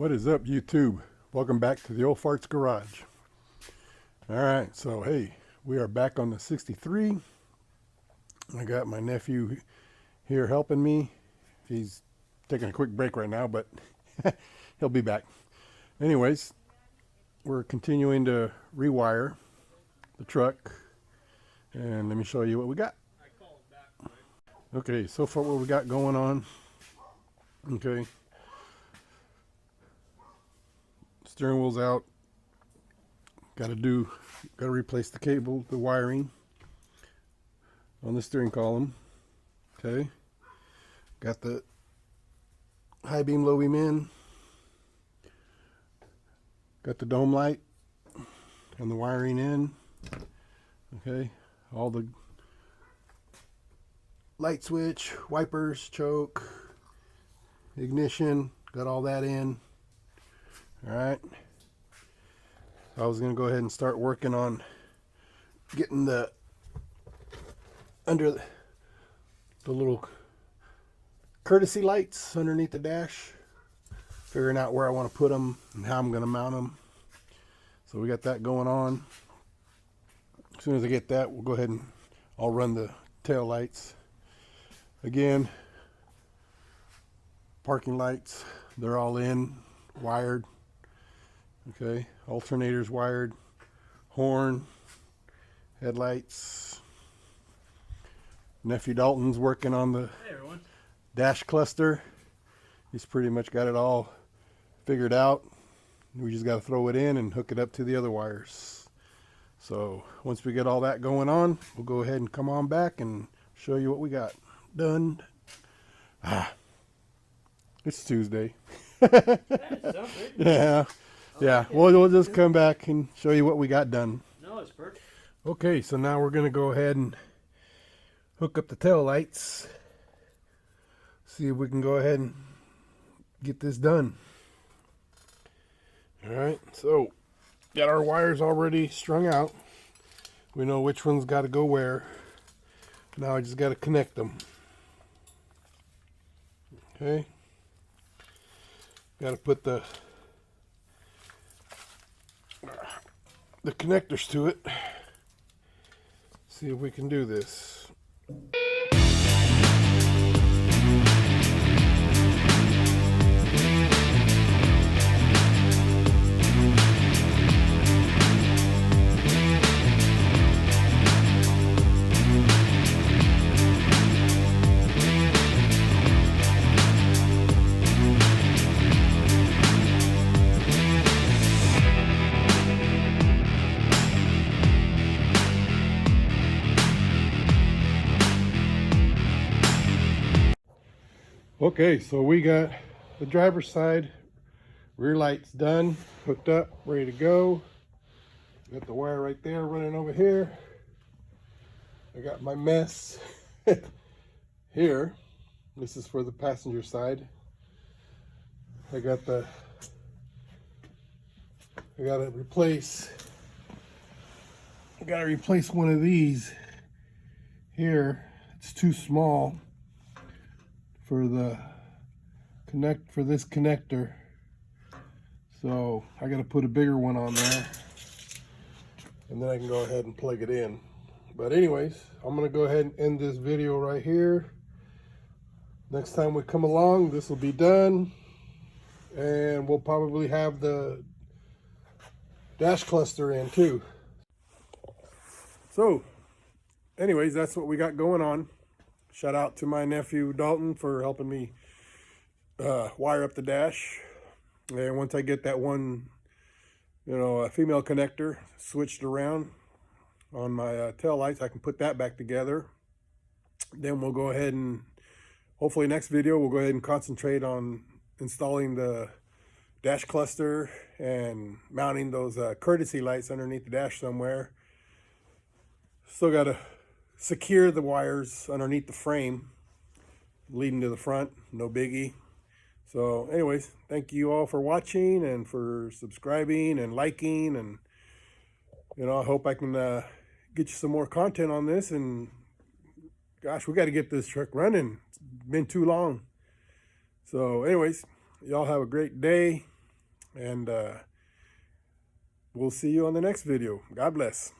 What is up, YouTube? Welcome back to the Old Farts Garage. Alright, so hey, we are back on the 63. I got my nephew here helping me. He's taking a quick break right now, but he'll be back. Anyways, we're continuing to rewire the truck. And let me show you what we got. Okay, so far what we got going on. Okay. Steering wheel's out. Gotta replace the cable, the wiring on the steering column. Okay. Got the high beam, low beam in. Got the dome light and the wiring in. Okay. All the light switch, wipers, choke, ignition, got all that in. Alright, I was going to go ahead and start working on getting under the little courtesy lights underneath the dash, figuring out where I want to put them and how I'm going to mount them. So we got that going on. As soon as I get that, we'll go ahead and I'll run the tail lights. Again, parking lights, they're all in, wired. Okay, alternators wired, horn, headlights. Nephew Dalton's working on the dash cluster. He's pretty much got it all figured out. We just got to throw it in and hook it up to the other wires. So once we get all that going on, we'll go ahead and come on back and show you what we got done. It's Tuesday. Yeah. Yeah, we'll just come back and show you what we got done. No, it's perfect. Okay, so now we're going to go ahead and hook up the tail lights. See if we can go ahead and get this done. Alright, so got our wires already strung out. We know which one's got to go where. Now I just got to connect them. Okay. Got to put the connectors to it. See if we can do this. Okay, so we got the driver's side rear lights done, hooked up, ready to go. Got the wire right there running over here. I got my mess here. This is for the passenger side. I gotta replace one of these here. It's too small for this connector, so I got to put a bigger one on there, and then I can go ahead and plug it in. But anyways, I'm gonna go ahead and end this video right here. Next time we come along, this will be done, and we'll probably have the dash cluster in too. So anyways, that's what we got going on. Shout out to my nephew Dalton for helping me wire up the dash. And once I get that one, a female connector switched around on my tail lights, I can put that back together. Then we'll go ahead and, hopefully next video, we'll go ahead and concentrate on installing the dash cluster and mounting those courtesy lights underneath the dash somewhere. Still got to secure the wires underneath the frame leading to the front, no biggie. So anyways, thank you all for watching and for subscribing and liking, and I hope I can get you some more content on this. And gosh, we got to get this truck running. It's been too long. So anyways, y'all have a great day. And we'll see you on the next video. God bless.